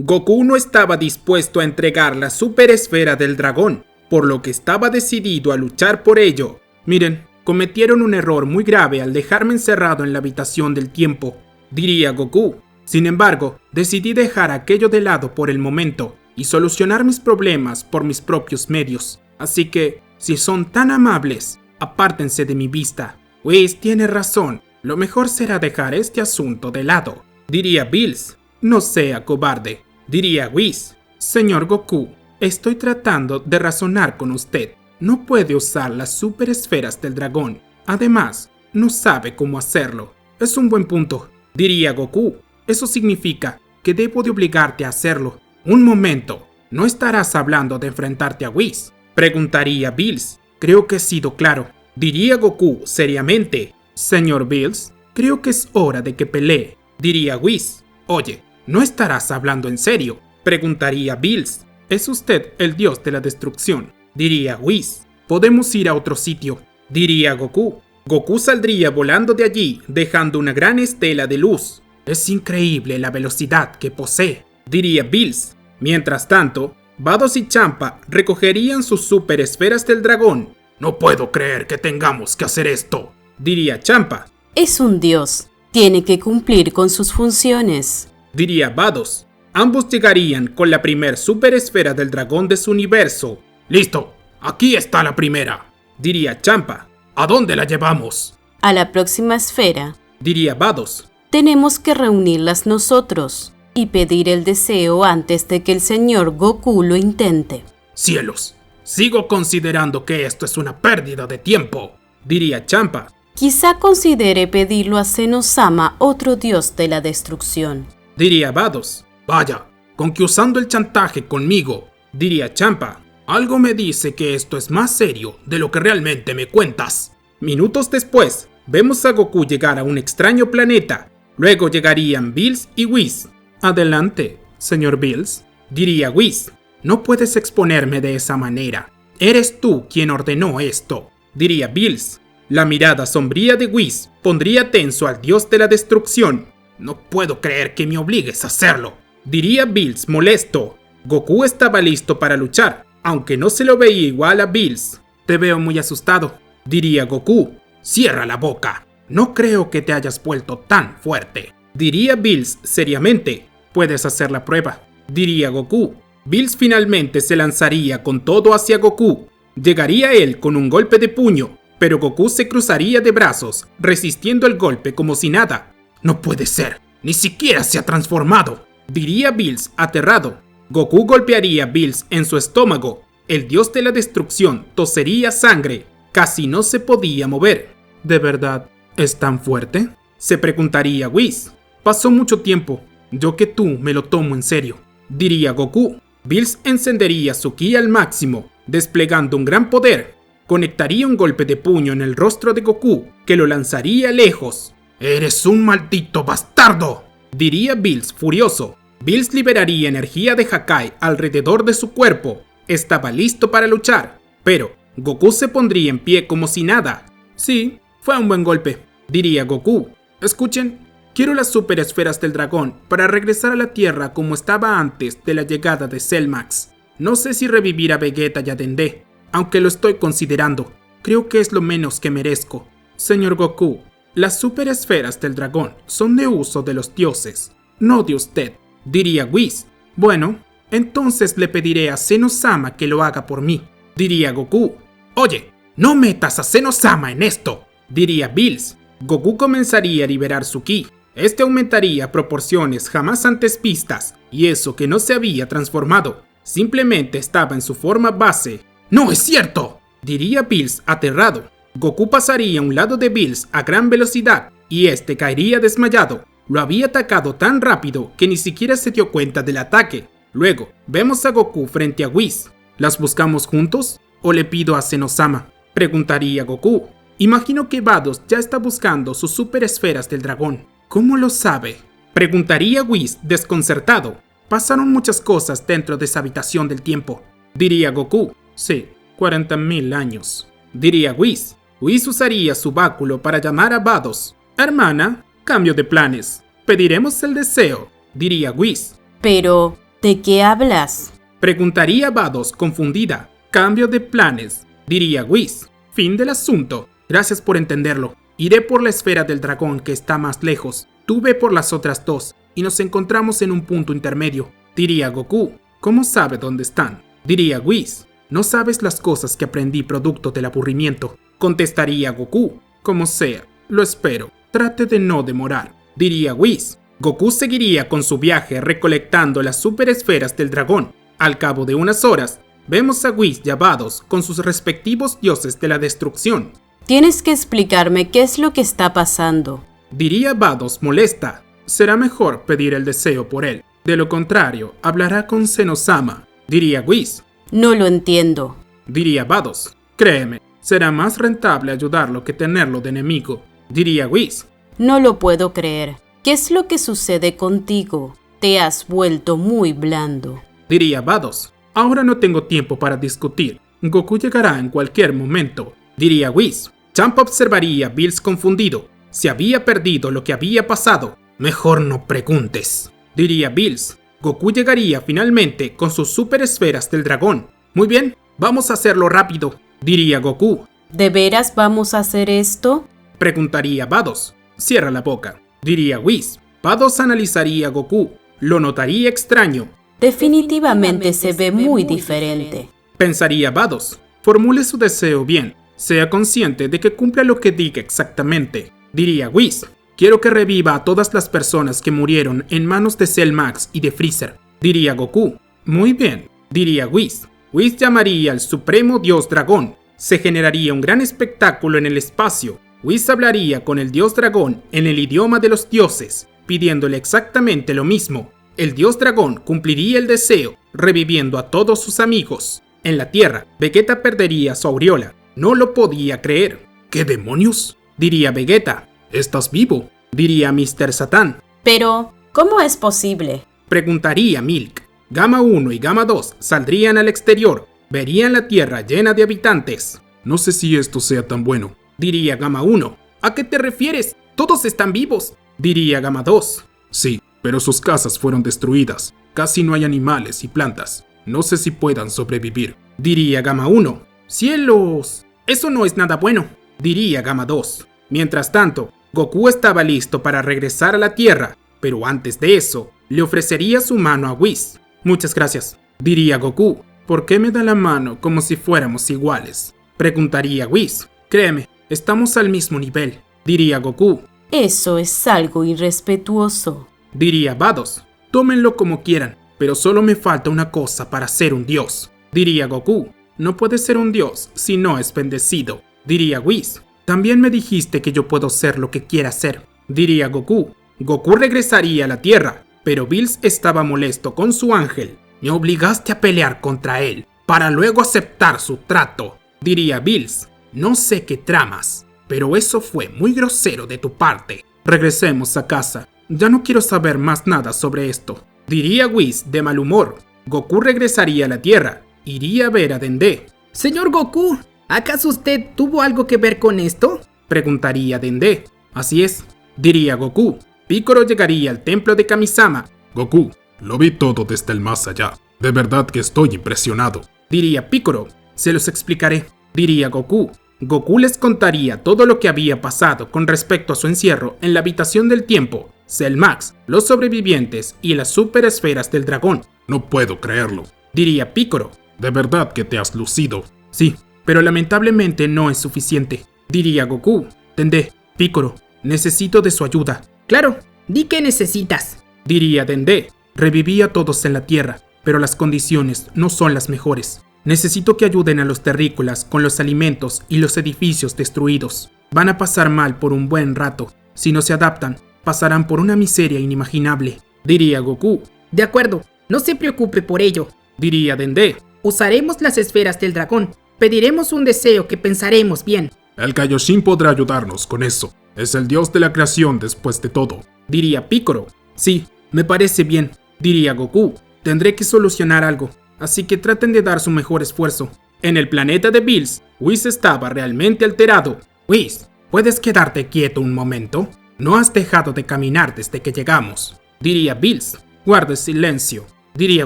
Goku no estaba dispuesto a entregar la super esfera del dragón, por lo que estaba decidido a luchar por ello. Miren, cometieron un error muy grave al dejarme encerrado en la habitación del tiempo, diría Goku. Sin embargo, decidí dejar aquello de lado por el momento y solucionar mis problemas por mis propios medios. Así que, si son tan amables, apártense de mi vista. Whis tiene razón, lo mejor será dejar este asunto de lado, diría Bills. No sea cobarde, diría Whis. Señor Goku, estoy tratando de razonar con usted. No puede usar las super esferas del dragón. Además, no sabe cómo hacerlo. Es un buen punto, diría Goku. Eso significa que debo de obligarte a hacerlo. Un momento, ¿no estarás hablando de enfrentarte a Whis?, preguntaría Bills. Creo que he sido claro, diría Goku seriamente. Señor Bills, creo que es hora de que pelee, diría Whis. Oye, ¿no estarás hablando en serio?, preguntaría Bills. Es usted el dios de la destrucción, diría Whis. Podemos ir a otro sitio, diría Goku. Goku saldría volando de allí, dejando una gran estela de luz. Es increíble la velocidad que posee, diría Bills. Mientras tanto, Vados y Champa recogerían sus super esferas del dragón. No puedo creer que tengamos que hacer esto, diría Champa. Es un dios, tiene que cumplir con sus funciones, diría Vados. Ambos llegarían con la primer super esfera del dragón de su universo. Listo, aquí está la primera, diría Champa. ¿A dónde la llevamos?, a la próxima esfera, diría Vados. Tenemos que reunirlas nosotros y pedir el deseo antes de que el señor Goku lo intente. Cielos, sigo considerando que esto es una pérdida de tiempo, diría Champa. Quizá considere pedirlo a Zenosama, otro dios de la destrucción, diría Vados. Vaya, con que usando el chantaje conmigo, diría Champa. Algo me dice que esto es más serio de lo que realmente me cuentas. Minutos después, vemos a Goku llegar a un extraño planeta. Luego llegarían Bills y Whis. Adelante, señor Bills, diría Whis. No puedes exponerme de esa manera. Eres tú quien ordenó esto, diría Bills. La mirada sombría de Whis pondría tenso al dios de la destrucción. No puedo creer que me obligues a hacerlo, diría Bills molesto. Goku estaba listo para luchar, aunque no se lo veía igual a Bills. Te veo muy asustado, diría Goku. Cierra la boca. No creo que te hayas vuelto tan fuerte, diría Bills seriamente. Puedes hacer la prueba, diría Goku. Bills finalmente se lanzaría con todo hacia Goku. Llegaría él con un golpe de puño, pero Goku se cruzaría de brazos, resistiendo el golpe como si nada. No puede ser, ni siquiera se ha transformado, diría Bills aterrado. Goku golpearía a Bills en su estómago. El dios de la destrucción tosería sangre. Casi no se podía mover. ¿De verdad es tan fuerte?, se preguntaría Whis. Pasó mucho tiempo. Yo que tú me lo tomo en serio, diría Goku. Bills encendería su ki al máximo, desplegando un gran poder. Conectaría un golpe de puño en el rostro de Goku, que lo lanzaría lejos. ¡Eres un maldito bastardo!, diría Bills furioso. Bills liberaría energía de Hakai alrededor de su cuerpo. Estaba listo para luchar, pero Goku se pondría en pie como si nada. Sí, fue un buen golpe, diría Goku. Escuchen, quiero las super esferas del dragón para regresar a la Tierra como estaba antes de la llegada de Cellmax. No sé si revivir a Vegeta y a Dende, aunque lo estoy considerando. Creo que es lo menos que merezco. Señor Goku, las super esferas del dragón son de uso de los dioses, no de usted, diría Whis. Bueno, entonces le pediré a Zenosama que lo haga por mí, diría Goku. Oye, no metas a Zenosama en esto, diría Bills. Goku comenzaría a liberar su ki. Este aumentaría a proporciones jamás antes vistas, y eso que no se había transformado. Simplemente estaba en su forma base. ¡No es cierto!, diría Bills aterrado. Goku pasaría a un lado de Bills a gran velocidad, y este caería desmayado. Lo había atacado tan rápido que ni siquiera se dio cuenta del ataque. Luego, vemos a Goku frente a Whis. ¿Las buscamos juntos? ¿O le pido a Zenosama?, preguntaría Goku. Imagino que Vados ya está buscando sus super esferas del dragón. ¿Cómo lo sabe?, preguntaría Whis desconcertado. Pasaron muchas cosas dentro de esa habitación del tiempo, diría Goku. Sí, 40.000 años, diría Whis. Whis usaría su báculo para llamar a Vados. Hermana, cambio de planes. Pediremos el deseo, diría Whis. Pero ¿De qué hablas? Preguntaría Vados confundida. Cambio de planes, diría Whis. Fin del asunto. Gracias por entenderlo. Iré por la esfera del dragón que está más lejos. Tú ve por las otras dos y nos encontramos en un punto intermedio, diría Goku. ¿Cómo sabe dónde están? Diría Whis. No sabes las cosas que aprendí producto del aburrimiento, contestaría Goku. Como sea, lo espero. Trate de no demorar, diría Whis. Goku seguiría con su viaje recolectando las superesferas del dragón. Al cabo de unas horas, vemos a Whis y a Vados con sus respectivos dioses de la destrucción. Tienes que explicarme qué es lo que está pasando, diría Vados molesta. Será mejor pedir el deseo por él. De lo contrario, hablará con Zenosama, diría Whis. No lo entiendo, diría Vados. Créeme, será más rentable ayudarlo que tenerlo de enemigo, diría Whis. No lo puedo creer. ¿Qué es lo que sucede contigo? Te has vuelto muy blando, diría Vados. Ahora no tengo tiempo para discutir. Goku llegará en cualquier momento, diría Whis. Champa observaría a Bills confundido. Se había perdido lo que había pasado. Mejor no preguntes, diría Bills. Goku llegaría finalmente con sus superesferas del dragón. Muy bien, vamos a hacerlo rápido, diría Goku. ¿De veras vamos a hacer esto? Preguntaría Vados. Cierra la boca, diría Whis. Vados analizaría a Goku. Lo notaría extraño. Definitivamente se ve muy diferente, pensaría Vados. Formule su deseo bien. Sea consciente de que cumpla lo que diga exactamente, diría Whis. Quiero que reviva a todas las personas que murieron en manos de Cell Max y de Freezer, diría Goku. Muy bien, diría Whis. Whis llamaría al Supremo Dios Dragón. Se generaría un gran espectáculo en el espacio. Whis hablaría con el Dios Dragón en el idioma de los dioses, pidiéndole exactamente lo mismo. El Dios Dragón cumpliría el deseo, reviviendo a todos sus amigos. En la Tierra, Vegeta perdería su aureola. No lo podía creer. ¿Qué demonios? Diría Vegeta. ¿Estás vivo? Diría Mr. Satan. Pero, ¿cómo es posible? Preguntaría Milk. Gamma 1 y Gamma 2 saldrían al exterior. Verían la Tierra llena de habitantes. No sé si esto sea tan bueno, diría Gamma 1. ¿A qué te refieres? Todos están vivos, diría Gamma 2. Sí, pero sus casas fueron destruidas. Casi no hay animales y plantas. No sé si puedan sobrevivir, diría Gamma 1. ¡Cielos! Eso no es nada bueno, diría Gamma 2. Mientras tanto, Goku estaba listo para regresar a la Tierra, pero antes de eso, le ofrecería su mano a Whis. Muchas gracias, diría Goku. ¿Por qué me da la mano como si fuéramos iguales? Preguntaría Whis. Créeme, estamos al mismo nivel, diría Goku. Eso es algo irrespetuoso, diría Vados. Tómenlo como quieran, pero solo me falta una cosa para ser un dios, diría Goku. No puede ser un dios si no es bendecido, diría Whis. También me dijiste que yo puedo ser lo que quiera ser, diría Goku. Goku regresaría a la Tierra, pero Bills estaba molesto con su ángel. Me obligaste a pelear contra él, para luego aceptar su trato, diría Bills. No sé qué tramas, pero eso fue muy grosero de tu parte. Regresemos a casa. Ya no quiero saber más nada sobre esto, diría Whis de mal humor. Goku regresaría a la Tierra. Iría a ver a Dende. Señor Goku, ¿acaso usted tuvo algo que ver con esto? Preguntaría Dende. Así es, diría Goku. Piccolo llegaría al templo de Kamisama. Goku, lo vi todo desde el más allá. De verdad que estoy impresionado, diría Piccolo. Se los explicaré, diría Goku. Goku les contaría todo lo que había pasado con respecto a su encierro en la habitación del tiempo, Cell Max, los sobrevivientes y las superesferas del dragón. No puedo creerlo, diría Piccolo. De verdad que te has lucido. Sí, pero lamentablemente no es suficiente, diría Goku. Dende, Piccolo, necesito de su ayuda. Claro, di que necesitas, diría Dende. Reviví a todos en la Tierra, pero las condiciones no son las mejores. Necesito que ayuden a los terrícolas con los alimentos y los edificios destruidos. Van a pasar mal por un buen rato. Si no se adaptan, pasarán por una miseria inimaginable, diría Goku. De acuerdo, no se preocupe por ello, diría Dende. Usaremos las esferas del dragón. Pediremos un deseo que pensaremos bien. El Kaioshin podrá ayudarnos con eso. Es el dios de la creación después de todo, diría Piccolo. Sí, me parece bien, diría Goku. Tendré que solucionar algo, así que traten de dar su mejor esfuerzo. En el planeta de Bills, Whis estaba realmente alterado. Whis, ¿puedes quedarte quieto un momento? No has dejado de caminar desde que llegamos, diría Bills. Guarde silencio, diría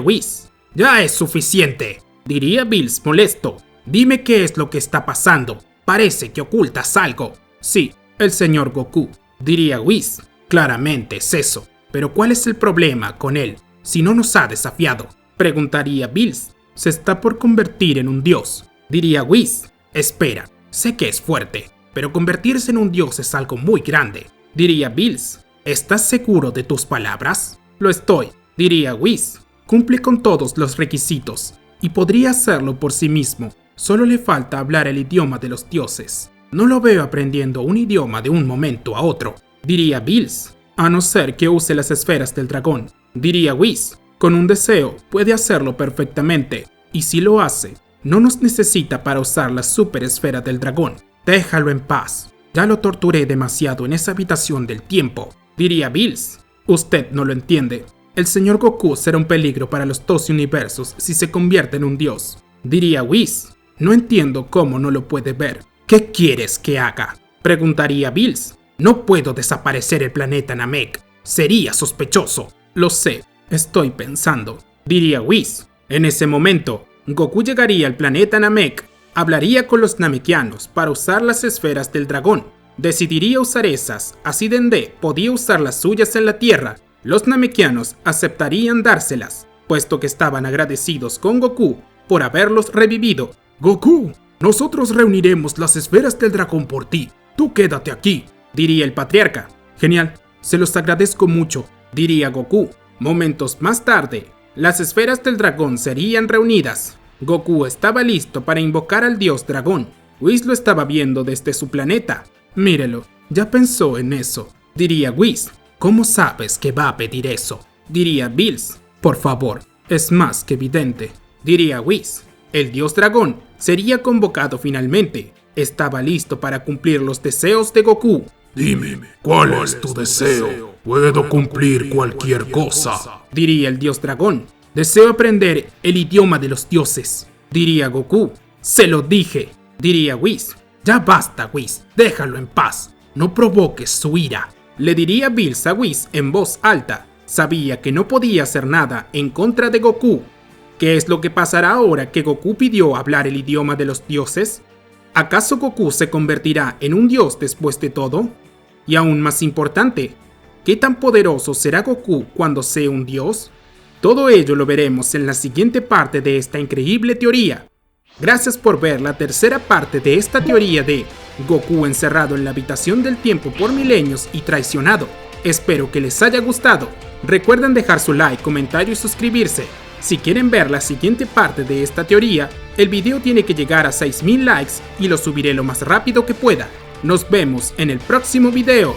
Whis. Ya es suficiente, diría Bills molesto. Dime qué es lo que está pasando. Parece que ocultas algo. Sí, el señor Goku, diría Whis. Claramente es eso. Pero ¿cuál es el problema con él si no nos ha desafiado? Preguntaría Bills. Se está por convertir en un dios, diría Whis. Espera, sé que es fuerte, pero convertirse en un dios es algo muy grande, diría Bills. ¿Estás seguro de tus palabras? Lo estoy, diría Whis. Cumple con todos los requisitos y podría hacerlo por sí mismo. Solo le falta hablar el idioma de los dioses. No lo veo aprendiendo un idioma de un momento a otro, diría Bills. A no ser que use las esferas del dragón, diría Whis. Con un deseo puede hacerlo perfectamente, y si lo hace, no nos necesita para usar la super esfera del dragón. Déjalo en paz. Ya lo torturé demasiado en esa habitación del tiempo, diría Bills. Usted no lo entiende. El señor Goku será un peligro para los dos universos si se convierte en un dios, diría Whis. No entiendo cómo no lo puede ver. ¿Qué quieres que haga?, preguntaría Bills. No puedo desaparecer el planeta Namek. Sería sospechoso. Lo sé, estoy pensando, diría Whis. En ese momento, Goku llegaría al planeta Namek, hablaría con los namekianos para usar las esferas del dragón. Decidiría usar esas, así Dende podía usar las suyas en la Tierra. Los namekianos aceptarían dárselas, puesto que estaban agradecidos con Goku por haberlos revivido. Goku, nosotros reuniremos las esferas del dragón por ti. Tú quédate aquí, diría el patriarca. Genial, se los agradezco mucho, diría Goku. Momentos más tarde, las esferas del dragón serían reunidas. Goku estaba listo para invocar al dios dragón. Whis lo estaba viendo desde su planeta. Mírelo, ya pensó en eso, diría Whis. ¿Cómo sabes que va a pedir eso?, diría Bills. Por favor, es más que evidente, diría Whis. El dios dragón sería convocado finalmente. Estaba listo para cumplir los deseos de Goku. Dime, ¿cuál es tu deseo? Puedo cumplir cualquier cosa, diría el dios dragón. Deseo aprender el idioma de los dioses, diría Goku. Se lo dije, diría Whis. Ya basta, Whis, déjalo en paz. No provoques su ira, le diría Bills a Whis en voz alta. Sabía que no podía hacer nada en contra de Goku. ¿Qué es lo que pasará ahora que Goku pidió hablar el idioma de los dioses? ¿Acaso Goku se convertirá en un dios después de todo? Y aún más importante, ¿qué tan poderoso será Goku cuando sea un dios? Todo ello lo veremos en la siguiente parte de esta increíble teoría. Gracias por ver la tercera parte de esta teoría de Goku encerrado en la habitación del tiempo por milenios y traicionado. Espero que les haya gustado. Recuerden dejar su like, comentario y suscribirse. Si quieren ver la siguiente parte de esta teoría, el video tiene que llegar a 6000 likes y lo subiré lo más rápido que pueda. Nos vemos en el próximo video.